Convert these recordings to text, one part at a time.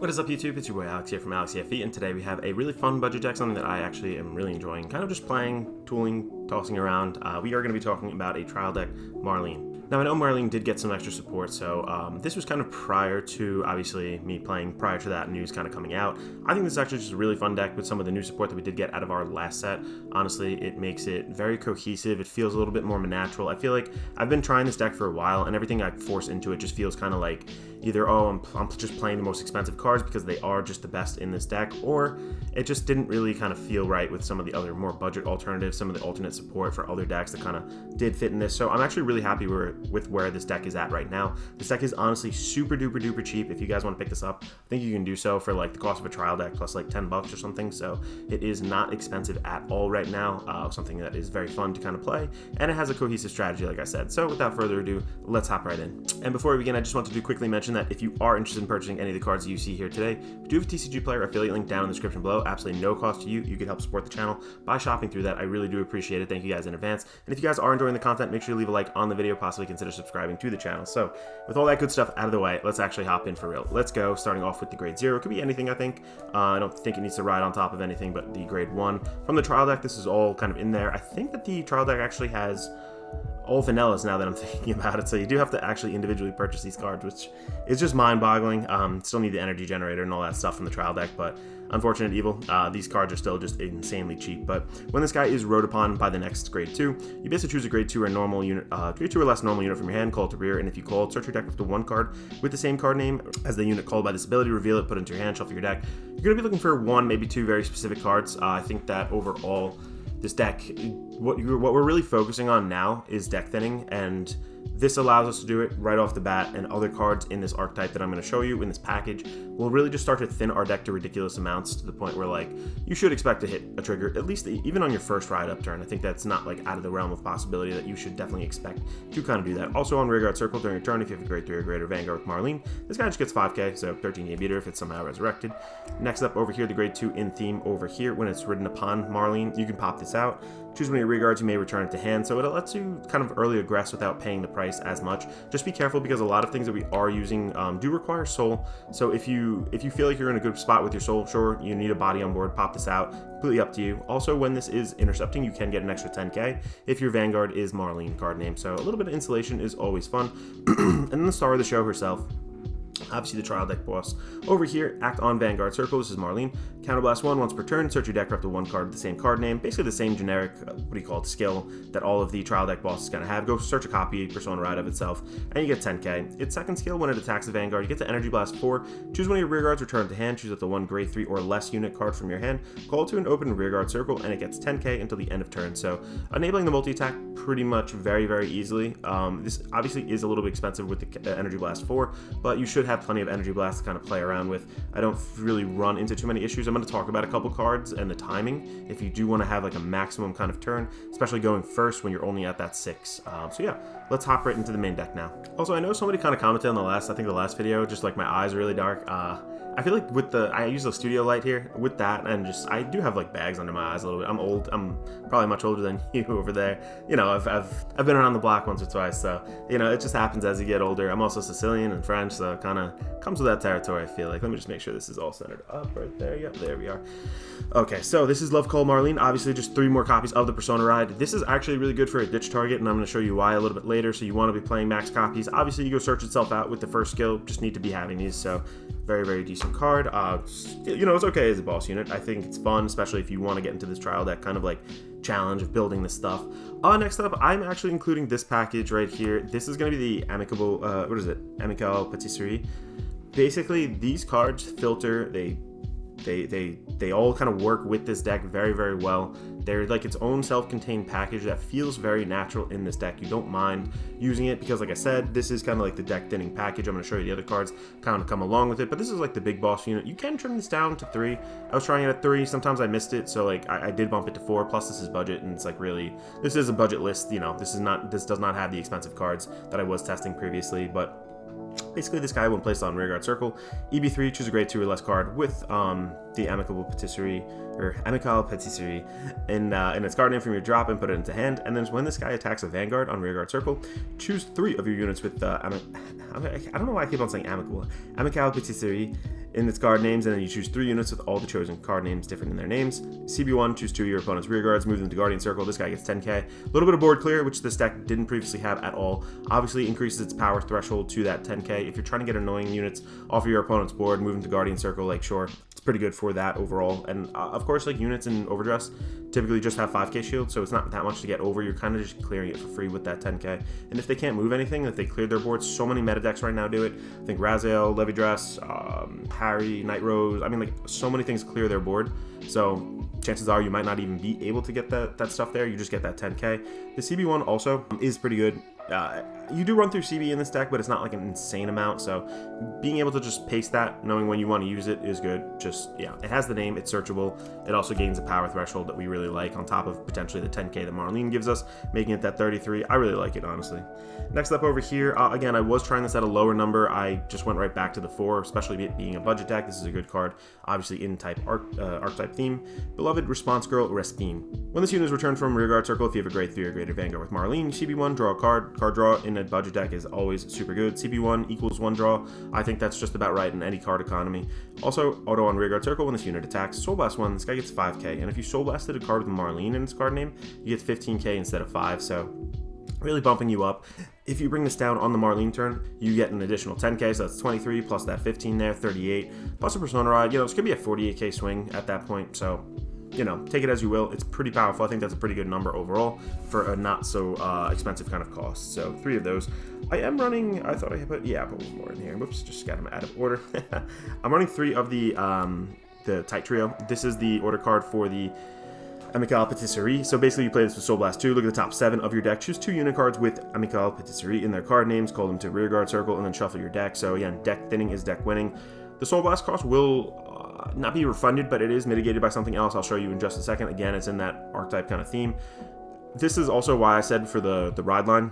What is up, YouTube? It's your boy Alex here from AlexEFE, and today we have a really fun budget deck, something that I actually am really enjoying. Kind of just playing, tooling, tossing around. We are going to be talking about a trial deck, Marlean. Now, I know Marlean did get some extra support, so this was kind of prior to, obviously, me playing prior to that news kind of coming out. I think this is actually just a really fun deck with some of the new support that we did get out of our last set. Honestly, it makes it very cohesive. It feels a little bit more natural. I feel like I've been trying this deck for a while, and everything I force into it just feels kind of like either, oh, I'm just playing the most expensive cards because they are just the best in this deck, or it just didn't really kind of feel right with some of the other more budget alternatives, some of the alternate support for other decks that kind of did fit in this. So I'm actually really happy with where this deck is at right now. This deck is honestly super duper duper cheap. If you guys want to pick this up, I think you can do so for like the cost of a trial deck plus like $10 or something. So it is not expensive at all right now. Something that is very fun to kind of play, and it has a cohesive strategy, like I said. So without further ado, let's hop right in. And before we begin, I just want to quickly mention that if you are interested in purchasing any of the cards that you see here today, we do have a TCG Player affiliate link down in the description below. Absolutely no cost to you. You can help support the channel by shopping through that. I really do appreciate it. Thank you guys in advance. And if you guys are enjoying the content, make sure you leave a like on the video, possibly consider subscribing to the channel. So with all that good stuff out of the way, let's actually hop in for real. Let's go, starting off with the grade 0. It could be anything, I think. I don't think it needs to ride on top of anything, but the grade 1 from the trial deck, this is all kind of in there. I think that the trial deck actually has all vanillas now that I'm thinking about it, so you do have to actually individually purchase these cards, which is just mind-boggling. Still need the energy generator and all that stuff from the trial deck, but unfortunate evil, these cards are still just insanely cheap. But when this guy is rode upon by the next grade 2, you basically choose a grade 2 or normal unit, grade 2 or less normal unit from your hand, call it to rear, and if you call it, search your deck with the one card with the same card name as the unit called by this ability, reveal it, put it into your hand, shuffle your deck. You're going to be looking for one, maybe two very specific cards. I think that overall, this deck, what we're really focusing on now is deck thinning, and this allows us to do it right off the bat, and other cards in this archetype that I'm going to show you in this package will really just start to thin our deck to ridiculous amounts, to the point where like you should expect to hit a trigger, at least even on your first ride up turn. I think that's not like out of the realm of possibility, that you should definitely expect to kind of do that. Also on Rearguard Circle during your turn, if you have a grade 3 or greater Vanguard with Marlean, this guy just gets 5k, so 13k beater if it's somehow resurrected. Next up over here, the grade 2 in theme over here, when it's ridden upon Marlean, you can pop this out. Choose one of your rearguards, you may return it to hand, so it lets you kind of early aggress without paying the price as much. Just be careful, because a lot of things that we are using do require soul, so if you feel like you're in a good spot with your soul, sure, you need a body on board, pop this out, completely up to you. Also, when this is intercepting, you can get an extra 10k if your Vanguard is Marlean card name, so a little bit of insulation is always fun. And then the star of the show herself, obviously the trial deck boss. Over here, act on Vanguard Circle. This is Marlean. Counterblast 1 once per turn. Search your deck for up to one card with the same card name. Basically the same generic, skill that all of the trial deck bosses kind of have. Go search a copy, Persona Ride of itself, and you get 10k. Its second skill, when it attacks the Vanguard, you get to Energy Blast 4. Choose one of your rearguards, return it to hand. Choose up to one grade 3 or less unit card from your hand. Call it to an open rearguard circle, and it gets 10k until the end of turn. So enabling the multi-attack pretty much very, very easily. This obviously is a little bit expensive with the Energy Blast 4, but you should have plenty of Energy Blast to kind of play around with. I don't really run into too many issues. I'm going to talk about a couple cards and the timing if you do want to have like a maximum kind of turn, especially going first when you're only at that 6. So yeah, let's hop right into the main deck now. Also, I know somebody kind of commented on the last video, just like my eyes are really dark. I feel like with I use the studio light here, with that, and just, I do have like bags under my eyes a little bit. I'm old. I'm probably much older than you over there. You know, I've been around the block once or twice, so, you know, it just happens as you get older. I'm also Sicilian and French, so it kind of comes with that territory, I feel like. Let me just make sure this is all centered up right there. Yep, there we are. Okay, so this is Love Call Marlean. Obviously, just 3 more copies of the Persona Ride. This is actually really good for a ditch target, and I'm going to show you why a little bit later. So you want to be playing max copies. Obviously, you go search itself out with the first skill. Just need to be having these, so very, very decent card. You know, it's okay as a boss unit. I think it's fun, especially if you want to get into this trial deck kind of like challenge of building this stuff. Next up, I'm actually including this package right here. This is going to be the Amicable, Amicale Patisserie. Basically, these cards filter, they all kind of work with this deck very, very well. They're like its own self-contained package that feels very natural in this deck. You don't mind using it because, like I said, this is kind of like the deck thinning package. I'm going to show you the other cards kind of come along with it, but this is like the big boss unit. You can trim this down to 3. I was trying it at 3. Sometimes I missed it, so like I did bump it to 4. Plus, this is budget, and it's like really, this is a budget list. You know, this does not have the expensive cards that I was testing previously, but basically, this guy, when placed on Rearguard Circle, EB3, choose a grade 2 or less card with the Amicale Patisserie in its card name from your drop and put it into hand. And then when this guy attacks a Vanguard on Rearguard Circle, choose 3 of your units with I don't know why I keep on saying Amicale Patisserie in its card names, and then you choose 3 units with all the chosen card names different in their names. CB1, choose 2 of your opponent's rear guards, move them to Guardian Circle. This guy gets 10k. A little bit of board clear, which this deck didn't previously have at all. Obviously increases its power threshold to that 10k. If you're trying to get annoying units off of your opponent's board, move them to Guardian Circle, like sure, it's pretty good for that overall. And of course, like units in Overdress typically just have 5k shield, so it's not that much to get over. You're kind of just clearing it for free with that 10k. And if they can't move anything, if they cleared their board, so many meta decks right now do it. I think Raziel, Levidress, Harry, Night Rose, I mean, like, so many things clear their board. So chances are you might not even be able to get that stuff there. You just get that 10k. The CB1 also is pretty good. You do run through CB in this deck, but it's not like an insane amount, so being able to just paste that, knowing when you want to use it, is good. Just, yeah, it has the name, it's searchable. It also gains a power threshold that we really like, on top of potentially the 10k that Marlean gives us, making it that 33. I really like it, honestly. Next up over here, again, I was trying this at a lower number. I just went right back to the 4, especially it being a budget deck. This is a good card, obviously in type archetype theme. Beloved Response Girl, Respine. When this unit is returned from Rearguard Circle, if you have a grade 3 or greater Vanguard with Marlean, CB1, draw a card. Card draw in a budget deck is always super good. CB1 equals 1 draw. I think that's just about right in any card economy. Also, auto on Rearguard Circle when this unit attacks. Soul Blast 1, this guy gets 5k, and if you Soul Blasted a card with Marlean in its card name, you get 15k instead of 5, so really bumping you up. If you bring this down on the Marlean turn, you get an additional 10k, so that's 23, plus that 15 there, 38, plus a Persona Ride. You know, it's going to be a 48k swing at that point, so, you know, take it as you will. It's pretty powerful. I think that's a pretty good number overall for a not so expensive kind of cost. So 3 of those. I am running, I thought I put, yeah, I put 1 more in here. Whoops, just got them out of order. I'm running 3 of the Tight Trio. This is the order card for the Amicale Patisserie. So basically you play this with Soul Blast 2, look at the top 7 of your deck, choose 2 unit cards with Amicale Patisserie in their card names, call them to Rearguard Circle, and then shuffle your deck. So again, deck thinning is deck winning. The Soul Blast cost will not be refunded, but it is mitigated by something else I'll show you in just a second. Again, it's in that archetype kind of theme. This is also why I said for the ride line,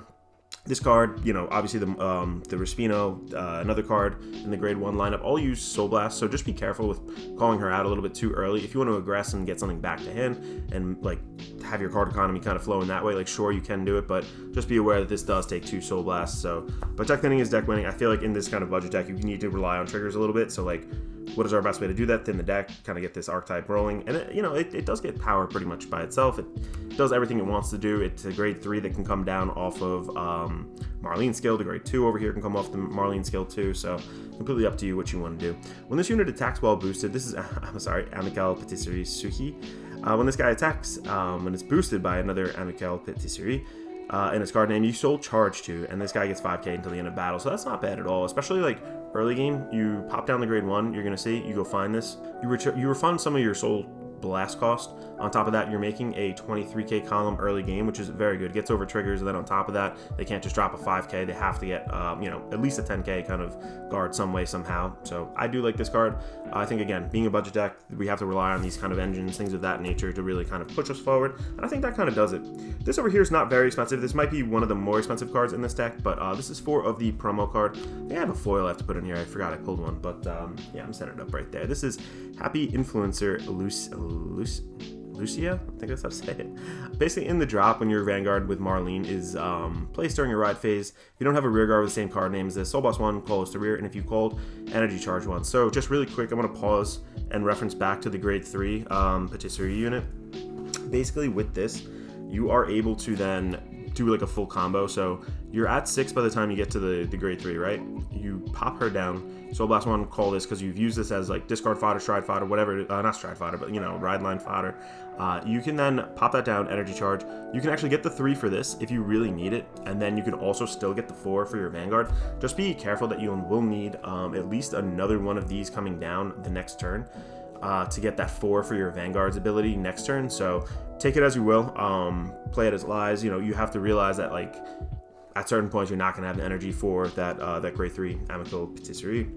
this card, you know, obviously the Respino, another card in the grade 1 lineup, all use Soul Blast, so just be careful with calling her out a little bit too early. If you want to aggress and get something back to hand and like have your card economy kind of flow in that way, like sure you can do it, but just be aware that this does take 2 Soul Blasts. So, but deck thinning is deck winning. I feel like in this kind of budget deck, you need to rely on triggers a little bit. So like, what is our best way to do that? Thin the deck, kind of get this archetype rolling, and it, you know, it does get power pretty much by itself. It does everything it wants to do. It's a grade 3 that can come down off of Marlean skill. The grade 2 over here can come off the Marlean skill too. So completely up to you what you want to do. When this unit attacks while boosted, this is I'm sorry, Amicale Patisserie Suki. When this guy attacks, when it's boosted by another Amicale Patisserie in its card name, you soul charge 2, and this guy gets 5k until the end of battle. So that's not bad at all, especially like early game. You pop down the grade 1, you're gonna see, you go find this, you refund some of your soul blast cost. On top of that, you're making a 23k column early game, which is very good. Gets over triggers, and then on top of that, they can't just drop a 5k. They have to get, you know, at least a 10k kind of guard some way, somehow. So I do like this card. I think, again, being a budget deck, we have to rely on these kind of engines, things of that nature, to really kind of push us forward, and I think that kind of does it. This over here is not very expensive. This might be one of the more expensive cards in this deck, but this is 4 of the promo card. I think I have a foil I have to put in here. I forgot I pulled one, but yeah, I'm setting it up right there. This is Happy Influencer Lucia, I think that's how to say it. Basically, in the drop, when your Vanguard with Marlean is placed during your ride phase, if you don't have a rear guard with the same card name as this, Soul Boss 1, call us to rear, and if you called, energy charge 1. So just really quick, I'm going to pause and reference back to the grade 3 Patisserie unit. Basically, with this, you are able to then do like a full combo. So you're at 6 by the time you get to the grade 3, right? You pop her down. Soul Blast 1, call this, because you've used this as like discard fodder, stride fodder, whatever, not stride fodder, but you know, ride line fodder. You can then pop that down, energy charge. You can actually get the 3 for this if you really need it, and then you can also still get the 4 for your Vanguard. Just be careful that you will need at least another one of these coming down the next turn to get that 4 for your Vanguard's ability next turn. So take it as you will, play it as it lies. You know, you have to realize that like at certain points you're not going to have the energy for that that grade 3 Amicale Patisserie.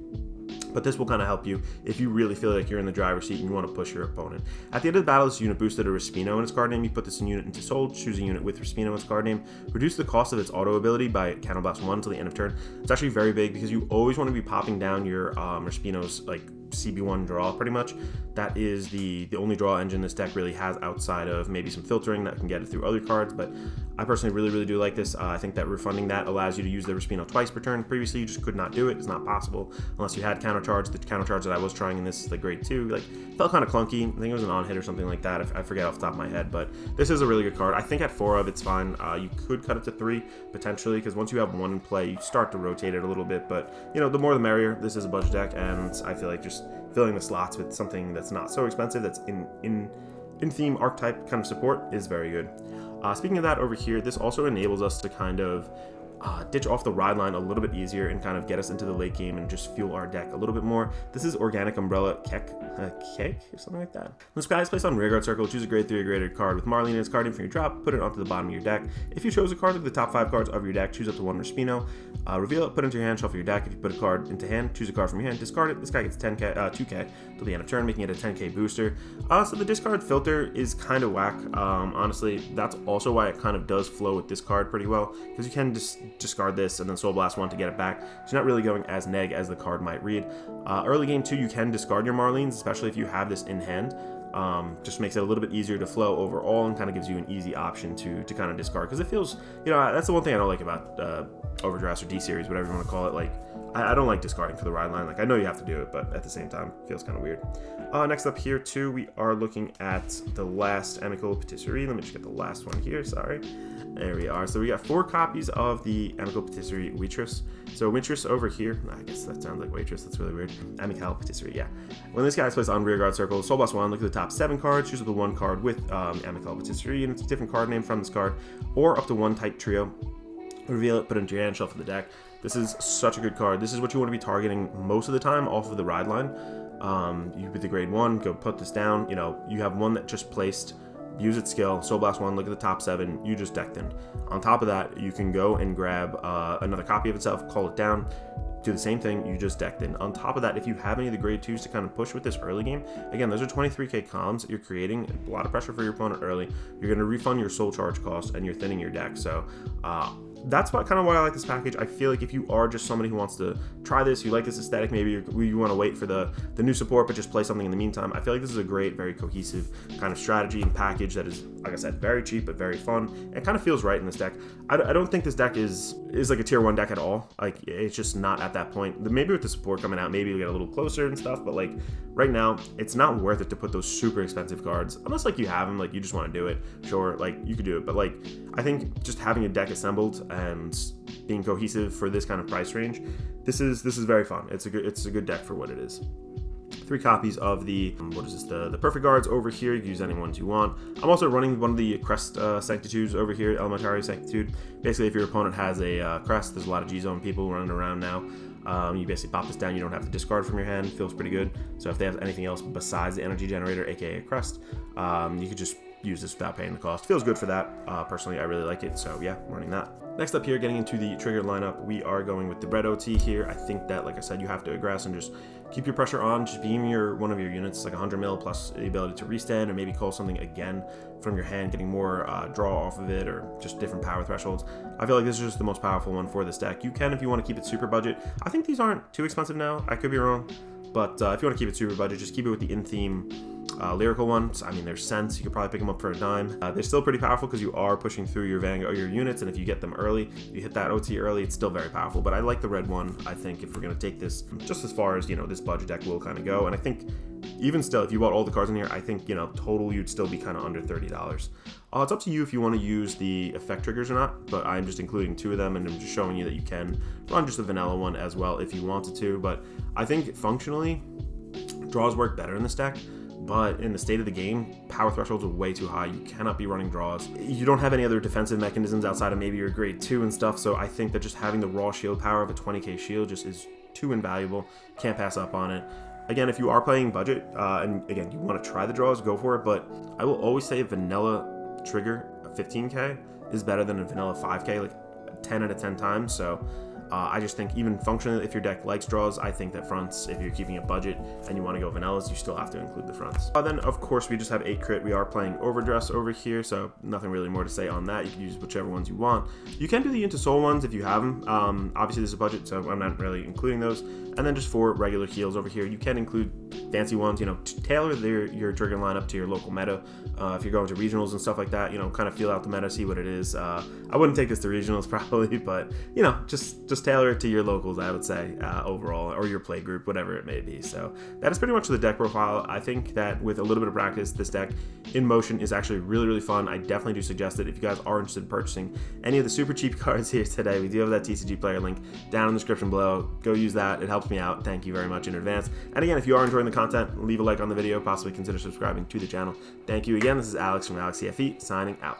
But this will kind of help you if you really feel like you're in the driver's seat and you want to push your opponent. At the end of the battle, this unit boosted a Respino in its card name. You put this unit into Soul, choose a unit with Respino in its card name, reduce the cost of its auto ability by Counterblast 1 until the end of turn. It's actually very big because you always want to be popping down your Respino's like CB1 draw pretty much. That is the only draw engine this deck really has outside of maybe some filtering that can get it through other cards, but I personally really do like this. I think that refunding that allows you to use the Respino twice per turn. Previously you just could not do it. It's not possible unless you had countercharge. The countercharge that I was trying in this, like grade 2, like felt kind of clunky. I think it was an on hit or something like that. I forget off the top of my head, but this is a really good card. I think at 4 of it's fine. You could cut it to 3 potentially, because once you have 1 in play you start to rotate it a little bit, but you know, the more the merrier. This is a budget deck, and I feel like just filling the slots with something that's not so expensive, that's in theme archetype kind of support, is very good. Speaking of that, over here, this also enables us to kind of ditch off the ride line a little bit easier and kind of get us into the late game and just fuel our deck a little bit more. This is Organic Umbrella Kek or something like that. This guy is placed on Rearguard Circle. Choose a grade 3 or greater card with Marlean in its card name from your drop, put it onto the bottom of your deck. If you chose a card of the top 5 cards of your deck, choose up to 1 Respino. Reveal it, put it into your hand, shuffle your deck. If you put a card into hand, choose a card from your hand, discard it. This guy gets 2k till the end of turn, making it a 10k booster. So the discard filter is kind of whack. Honestly, that's also why it kind of does flow with this card pretty well, because you can just discard this and then Soul Blast 1 to get it back. So you're not really going as neg as the card might read. Early game 2, you can discard your Marleans, especially if you have this in hand. Just makes it a little bit easier to flow overall and kind of gives you an easy option to kind of discard, because it feels, you know, that's the one thing I don't like about Overdrafts or D-Series, whatever you want to call it. Like, I don't like discarding for the ride line. Like, I know you have to do it, but at the same time, it feels kind of weird. Next up here, too, we are looking at the last Amicable Patisserie. Let me just get the last one here, sorry. There we are. So we got 4 copies of the Amicable Patisserie Waitress. So Waitress over here, I guess that sounds like Waitress, that's really weird. Amicable Patisserie, yeah. When this guy is placed on Rearguard Circle, Soul Blast 1, look at the top 7 cards, choose the 1 card with Amicable Patisserie, and it's a different card name from this card, or up to 1 type trio. Reveal it, put it into your hand, shuffle the deck. This is such a good card. This is what you want to be targeting most of the time off of the ride line. You with the grade 1, go put this down. You know, you have one that just placed, use its skill, Soul Blast 1, look at the top 7, you just decked in. On top of that, you can go and grab another copy of itself, call it down, do the same thing, you just decked in. On top of that, if you have any of the grade 2s to kind of push with this early game, again, those are 23k comms that you're creating, a lot of pressure for your opponent early. You're going to refund your soul charge cost, and you're thinning your deck. So that's kind of why I like this package. I feel like if you are just somebody who wants to try this, you like this aesthetic, maybe you want to wait for the new support but just play something in the meantime, I feel like this is a great, very cohesive kind of strategy and package that is, like I said, very cheap but very fun. It kind of feels right in this deck. I don't think this deck is like a tier 1 deck at all. Like, it's just not at that point. Maybe with the support coming out, maybe we get a little closer and stuff, but like right now, it's not worth it to put those super expensive cards unless like you have them, like you just want to do it. Sure, like you could do it, but like I think just having a deck assembled and being cohesive for this kind of price range, this is very fun. It's a good deck for what it is. 3 copies of the the Perfect Guards over here. You can use any ones you want. I'm also running one of the Crest Sanctitudes over here, Elementary Sanctitude. Basically, if your opponent has a Crest, there's a lot of G-Zone people running around now. You basically pop this down, you don't have to discard from your hand. Feels pretty good. So if they have anything else besides the Energy Generator, aka Crest, you could just use this without paying the cost. Feels good for that. Personally, I really like it, so yeah, running that. Next up here, getting into the trigger lineup, we are going with the Bread OT here. I think that, like I said, you have to aggress and just keep your pressure on. Just beam one of your units, like 100 mil plus the ability to restand, or maybe call something again from your hand, getting more draw off of it, or just different power thresholds. I feel like this is just the most powerful one for this deck. You can, if you want to keep it super budget. I think these aren't too expensive now. I could be wrong. But if you want to keep it super budget, just keep it with the in-theme lyrical ones. I mean, there's cents. You could probably pick them up for a dime. They're still pretty powerful because you are pushing through your Vanguard or your units, and if you get them early, you hit that OT early, it's still very powerful. But I like the red one. I think if we're going to take this just as far as, you know, this budget deck will kind of go, and I think even still, if you bought all the cards in here, I think, you know, total you'd still be kind of under $30. It's up to you if you want to use the effect triggers or not, but I'm just including 2 of them, and I'm just showing you that you can run just the vanilla one as well if you wanted to. But I think functionally, draws work better in this deck, but in the state of the game, power thresholds are way too high. You cannot be running draws. You don't have any other defensive mechanisms outside of maybe your grade 2 and stuff, so I think that just having the raw shield power of a 20k shield just is too invaluable. Can't pass up on it. Again, if you are playing budget, and again, you want to try the draws, go for it, but I will always say vanilla trigger 15k is better than a vanilla 5k, like 10 out of 10 times, so I just think even functionally, if your deck likes draws, I think that fronts, if you're keeping a budget and you want to go vanillas, you still have to include the fronts. Then, of course, we just have 8 crit. We are playing Overdress over here, so nothing really more to say on that. You can use whichever ones you want. You can do the Into Soul ones if you have them. Obviously, there's a budget, so I'm not really including those. And then just 4 regular heals over here. You can include fancy ones, you know, tailor your trigger lineup to your local meta. If you're going to regionals and stuff like that, you know, kind of feel out the meta, see what it is. I wouldn't take this to regionals probably, but, you know, just tailor it to your locals, I would say, overall, or your play group, whatever it may be. So that is pretty much the deck profile. I think that with a little bit of practice, this deck in motion is actually really, really fun. I definitely do suggest it if you guys are interested in purchasing any of the super cheap cards here today. We do have that TCG player link down in the description below. Go use that. It helps me out. Thank you very much in advance. And again, if you are enjoying the content, leave a like on the video, possibly consider subscribing to the channel. Thank you again. This is Alex from Alex CFE signing out.